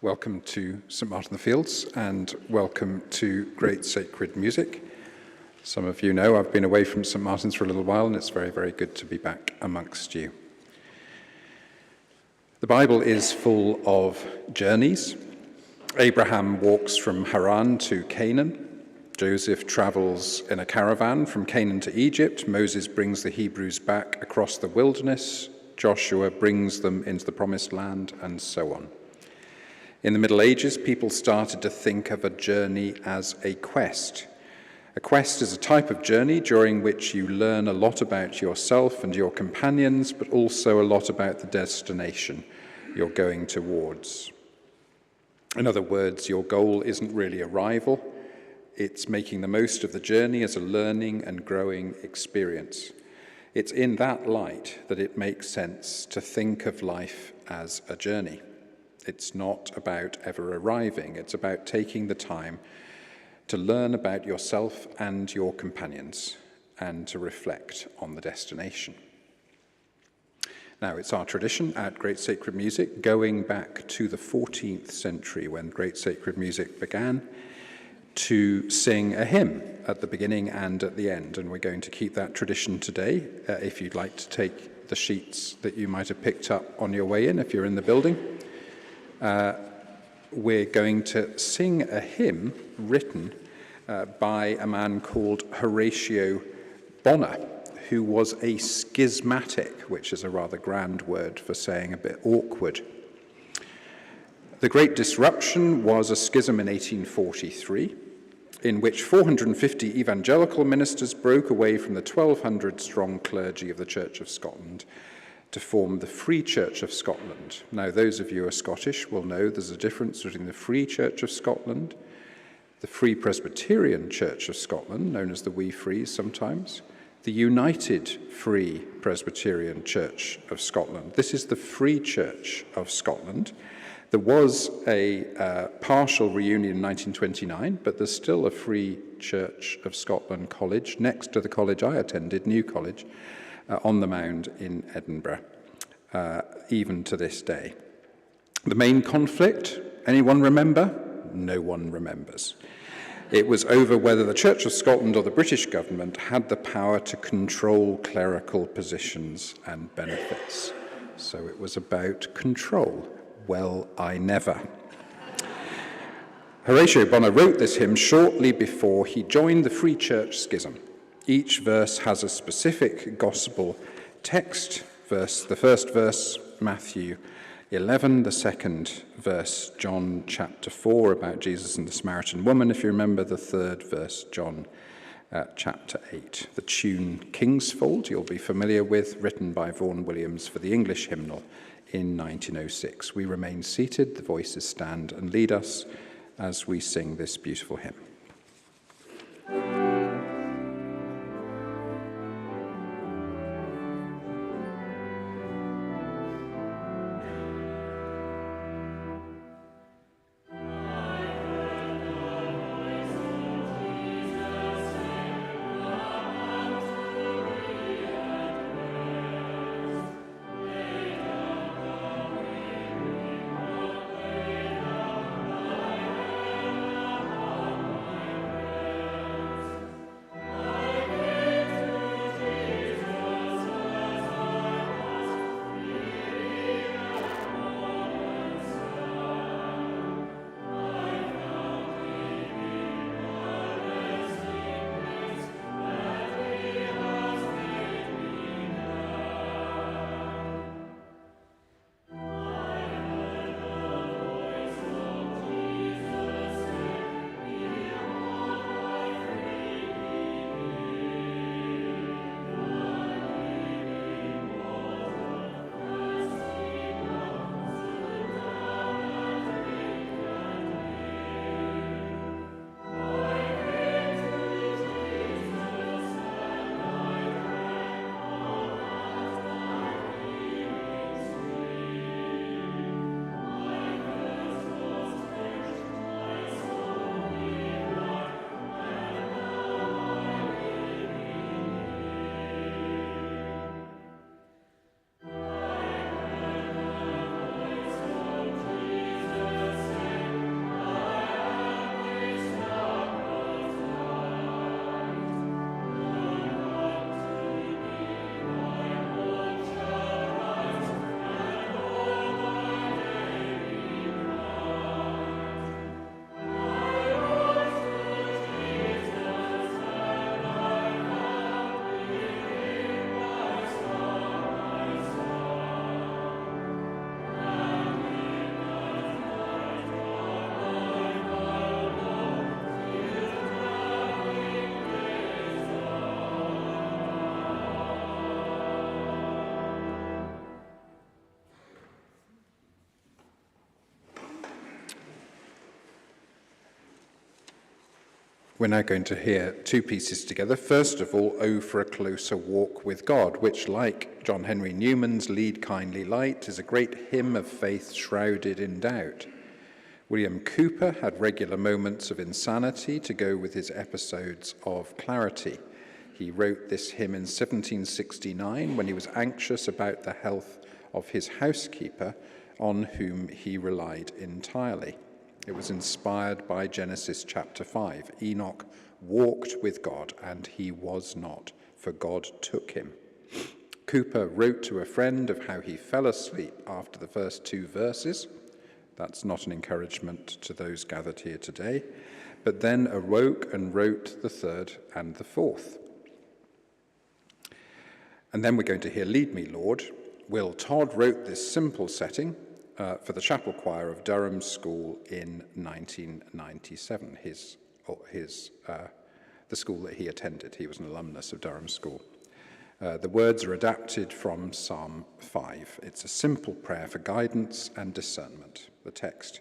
Welcome to St Martin the Fields and welcome to Great Sacred Music. Some of you know I've been away from St Martin's for a little while and it's very, very good to be back amongst you. The Bible is full of journeys. Abraham walks from Haran to Canaan. Joseph travels in a caravan from Canaan to Egypt. Moses brings the Hebrews back across the wilderness. Joshua brings them into the promised land, and so on. In the Middle Ages, people started to think of a journey as a quest. A quest is a type of journey during which you learn a lot about yourself and your companions, but also a lot about the destination you're going towards. In other words, your goal isn't really arrival. It's making the most of the journey as a learning and growing experience. It's in that light that it makes sense to think of life as a journey. It's not about ever arriving. It's about taking the time to learn about yourself and your companions and to reflect on the destination. Now, it's our tradition at Great Sacred Music, going back to the 14th century when Great Sacred Music began, to sing a hymn at the beginning and at the end. And we're going to keep that tradition today. If you'd like to take the sheets that you might have picked up on your way in, if you're in the building, we're going to sing a hymn written by a man called Horatio Bonner, who was a schismatic, which is a rather grand word for saying a bit awkward. The Great Disruption was a schism in 1843, in which 450 evangelical ministers broke away from the 1,200-strong clergy of the Church of Scotland to form the Free Church of Scotland. Now, those of you who are Scottish will know there's a difference between the Free Church of Scotland, the Free Presbyterian Church of Scotland, known as the Wee Frees sometimes, the United Free Presbyterian Church of Scotland. This is the Free Church of Scotland. There was a partial reunion in 1929, but there's still a Free Church of Scotland college next to the college I attended, New College, on the Mound in Edinburgh, even to this day. The main conflict, anyone remember? No one remembers. It was over whether the Church of Scotland or the British government had the power to control clerical positions and benefits. So it was about control. Well, I never. Horatio Bonner wrote this hymn shortly before he joined the Free Church Schism. Each verse has a specific gospel text. The first verse, Matthew 11, the second verse, John chapter 4, about Jesus and the Samaritan woman, if you remember, the third verse, John chapter 8. The tune Kingsfold, you'll be familiar with, written by Vaughan Williams for the English hymnal in 1906. We remain seated, the voices stand and lead us as we sing this beautiful hymn. We're now going to hear two pieces together. First of all, "Oh, for a Closer Walk with God," which, like John Henry Newman's "Lead, Kindly Light," is a great hymn of faith shrouded in doubt. William Cowper had regular moments of insanity to go with his episodes of clarity. He wrote this hymn in 1769 when he was anxious about the health of his housekeeper, on whom he relied entirely. It was inspired by Genesis chapter 5. Enoch walked with God, and he was not, for God took him. Cowper wrote to a friend of how he fell asleep after the first two verses. That's not an encouragement to those gathered here today, but then awoke and wrote the third and the fourth. And then we're going to hear "Lead Me, Lord." Will Todd wrote this simple setting for the chapel choir of Durham School in 1997, the school that he attended. He was an alumnus of Durham School. The words are adapted from Psalm 5. It's a simple prayer for guidance and discernment. The text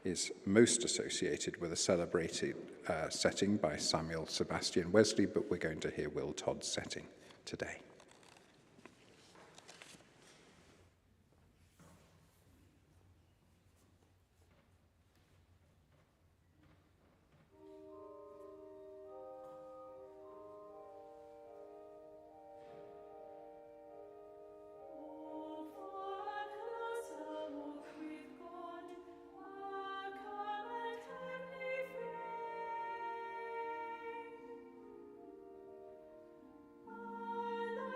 is most associated with a celebrated setting by Samuel Sebastian Wesley, but we're going to hear Will Todd's setting today. Alleluia.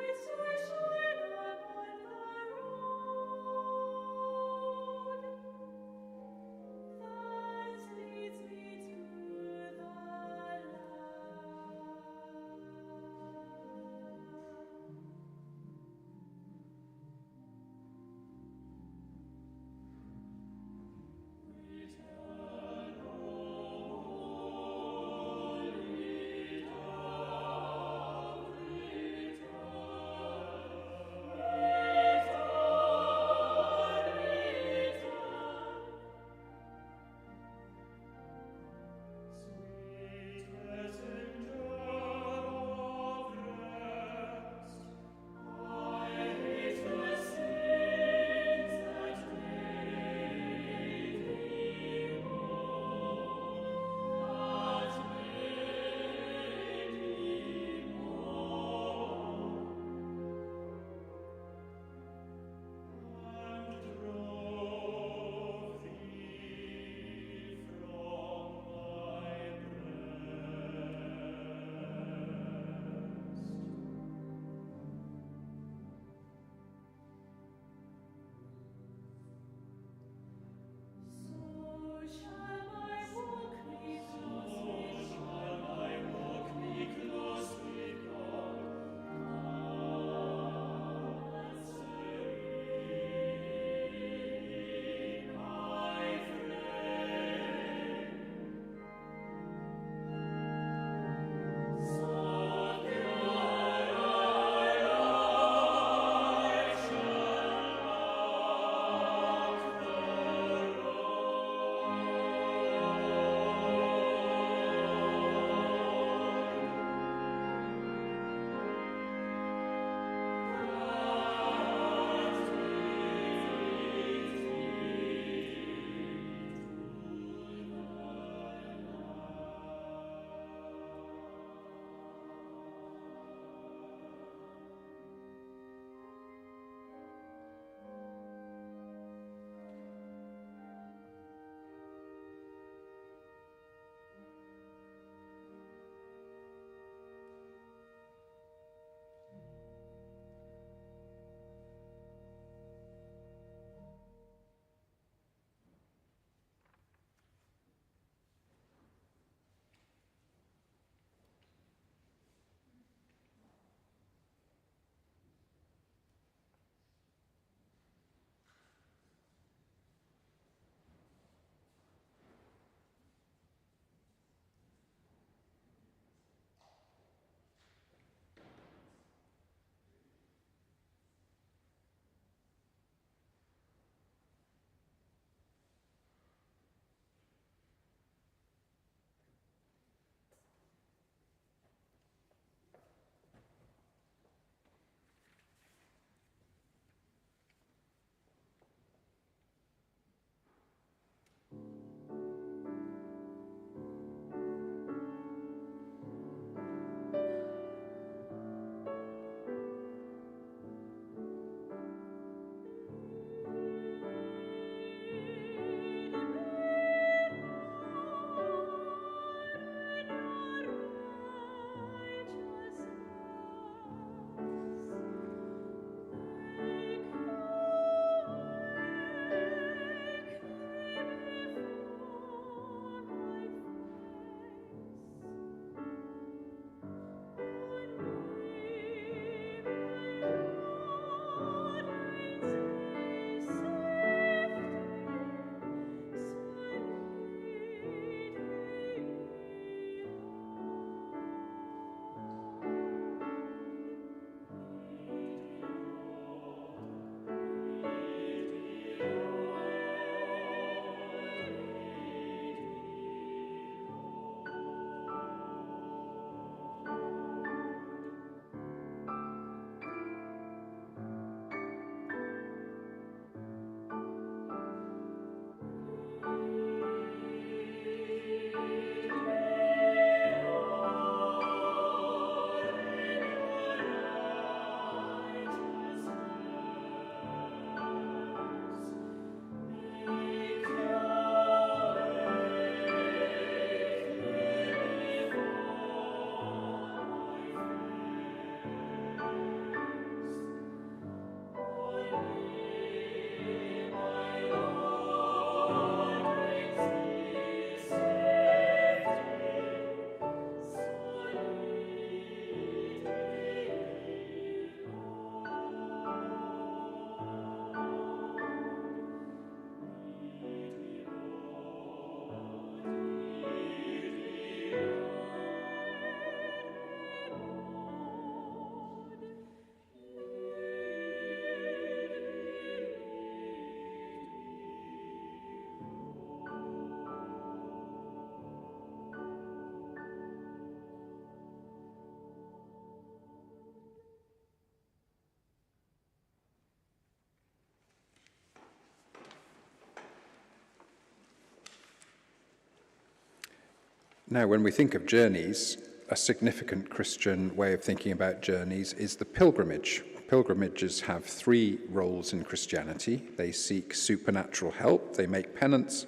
Now, when we think of journeys, a significant Christian way of thinking about journeys is the pilgrimage. Pilgrimages have three roles in Christianity. They seek supernatural help, they make penance,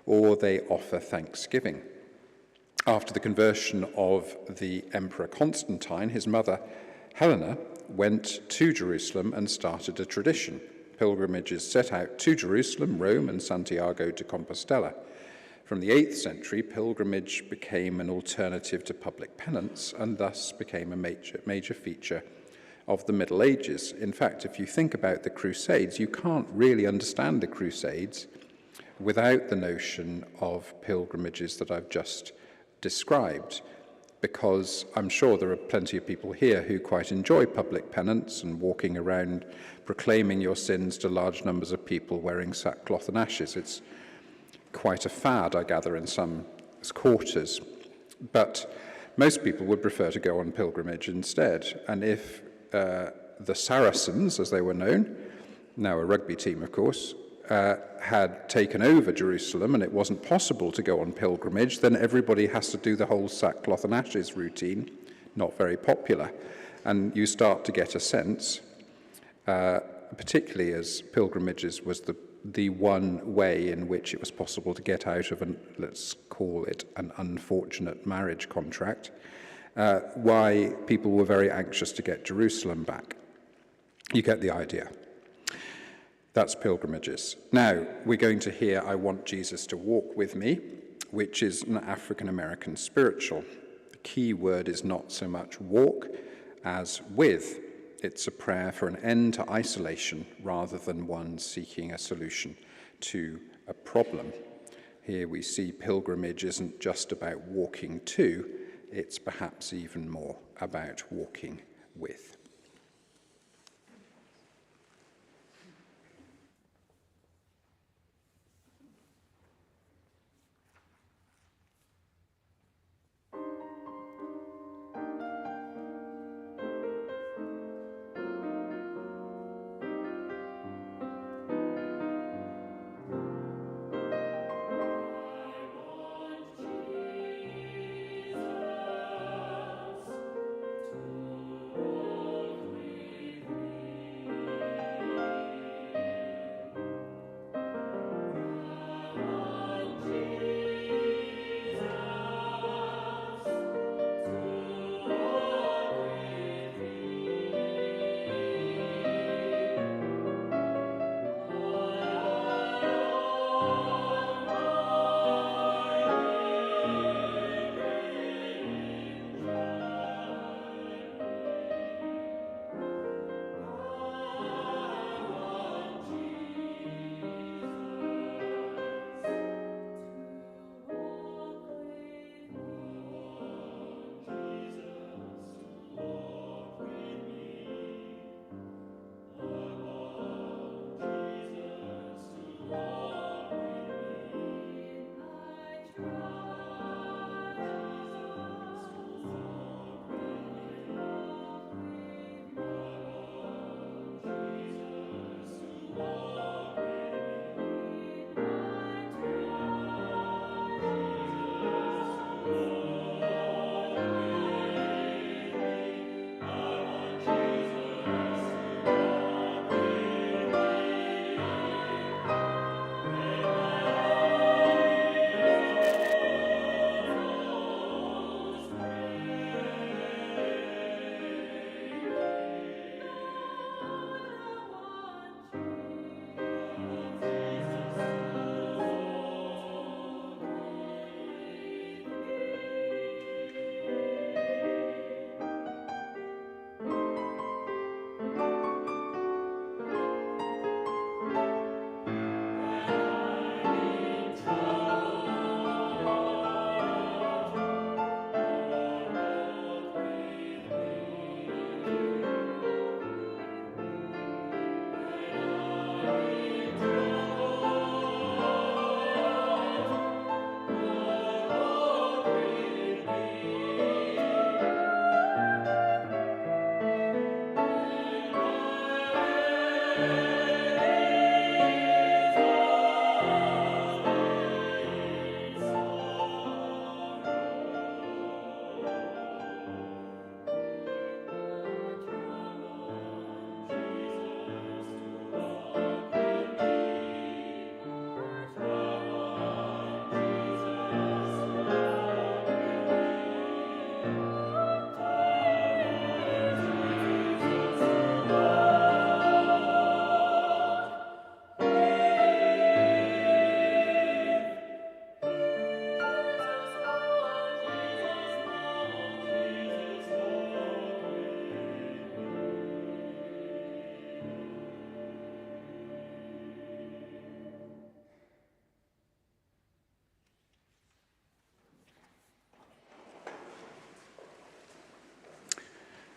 or they offer thanksgiving. After the conversion of the Emperor Constantine, his mother Helena went to Jerusalem and started a tradition. Pilgrimages set out to Jerusalem, Rome, and Santiago de Compostela. From the 8th century, pilgrimage became an alternative to public penance and thus became a major feature of the Middle Ages. In fact, if you think about the Crusades, you can't really understand the Crusades without the notion of pilgrimages that I've just described, because I'm sure there are plenty of people here who quite enjoy public penance and walking around proclaiming your sins to large numbers of people wearing sackcloth and ashes. It's quite a fad, I gather, in some quarters. But most people would prefer to go on pilgrimage instead. And if the Saracens, as they were known, now a rugby team, of course, had taken over Jerusalem and it wasn't possible to go on pilgrimage, then everybody has to do the whole sackcloth and ashes routine. Not very popular. And you start to get a sense, particularly as pilgrimages was the one way in which it was possible to get out of let's call it an unfortunate marriage contract, why people were very anxious to get Jerusalem back. You get the idea. That's pilgrimages. Now, we're going to hear I Want Jesus to Walk With Me, which is an African-American spiritual. The key word is not so much walk as with. It's a prayer for an end to isolation rather than one seeking a solution to a problem. Here we see pilgrimage isn't just about walking to, it's perhaps even more about walking with.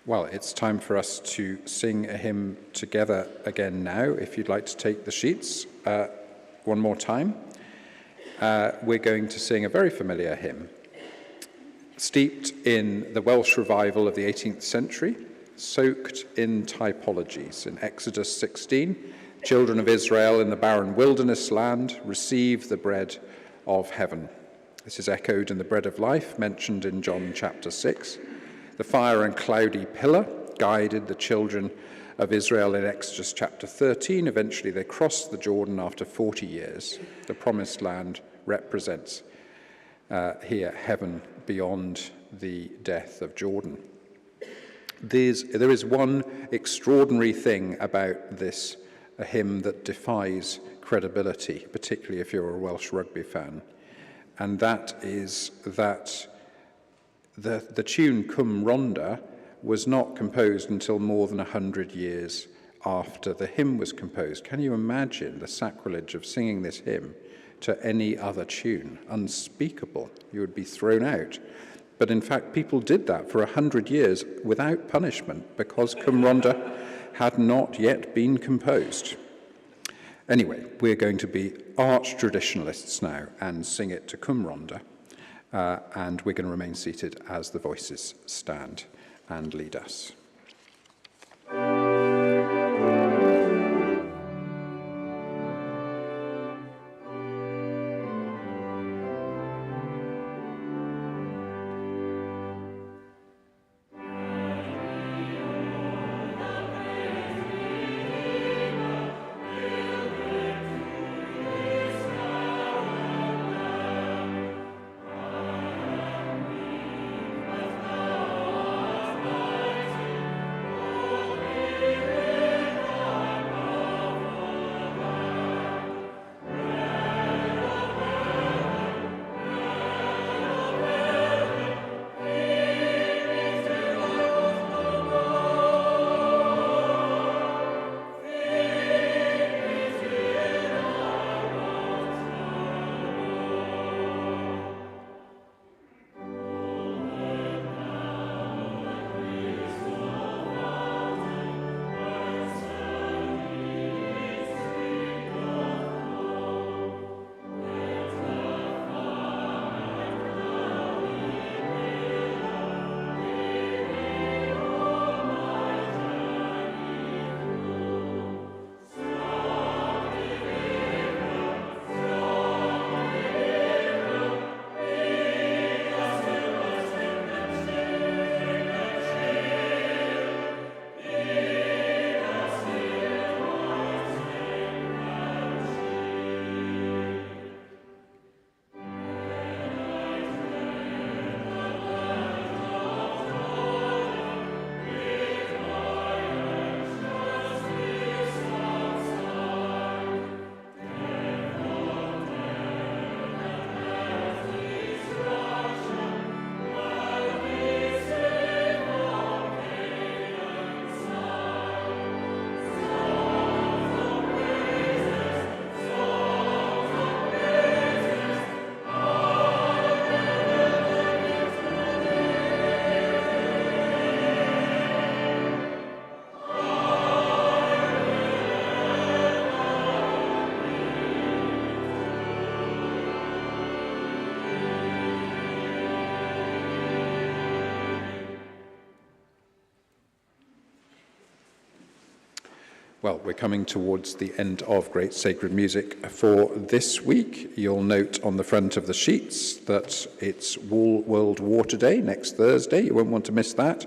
Well, it's time for us to sing a hymn together again now. If you'd like to take the sheets one more time. We're going to sing a very familiar hymn, steeped in the Welsh revival of the 18th century, soaked in typologies. In Exodus 16, children of Israel in the barren wilderness land receive the bread of heaven. This is echoed in the bread of life mentioned in John chapter 6. The fire and cloudy pillar guided the children of Israel in Exodus chapter 13. Eventually they crossed the Jordan after 40 years. The promised land represents here heaven beyond the death of Jordan. There is one extraordinary thing about this a hymn that defies credibility, particularly if you're a Welsh rugby fan, and that is that the tune Cwm Rhondda was not composed until more than 100 years after the hymn was composed. Can you imagine the sacrilege of singing this hymn to any other tune? Unspeakable. You would be thrown out. But in fact, people did that for 100 years without punishment because Cwm Rhondda had not yet been composed. Anyway, we're going to be arch traditionalists now and sing it to Cwm Rhondda. And we're going to remain seated as the voices stand and lead us. Well, we're coming towards the end of Great Sacred Music for this week. You'll note on the front of the sheets that it's World Water Day next Thursday. You won't want to miss that.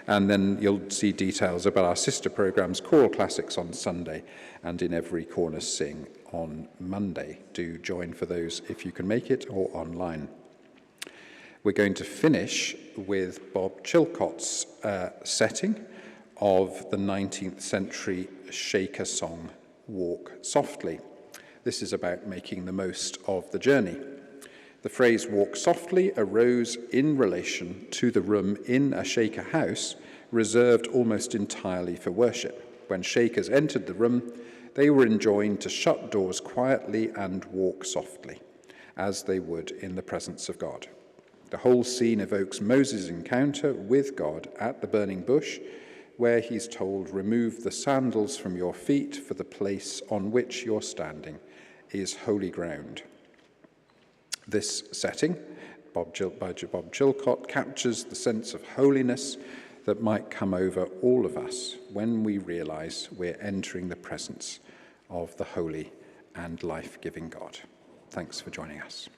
And then you'll see details about our sister programmes, Choral Classics on Sunday and In Every Corner Sing on Monday. Do join for those if you can make it or online. We're going to finish with Bob Chilcott's setting of the 19th century Shaker song, Walk Softly. This is about making the most of the journey. The phrase walk softly arose in relation to the room in a Shaker house reserved almost entirely for worship. When Shakers entered the room, they were enjoined to shut doors quietly and walk softly, as they would in the presence of God. The whole scene evokes Moses' encounter with God at the burning bush, where he's told, "Remove the sandals from your feet, for the place on which you're standing is holy ground." This setting, by Bob Chilcott, captures the sense of holiness that might come over all of us when we realise we're entering the presence of the holy and life-giving God. Thanks for joining us.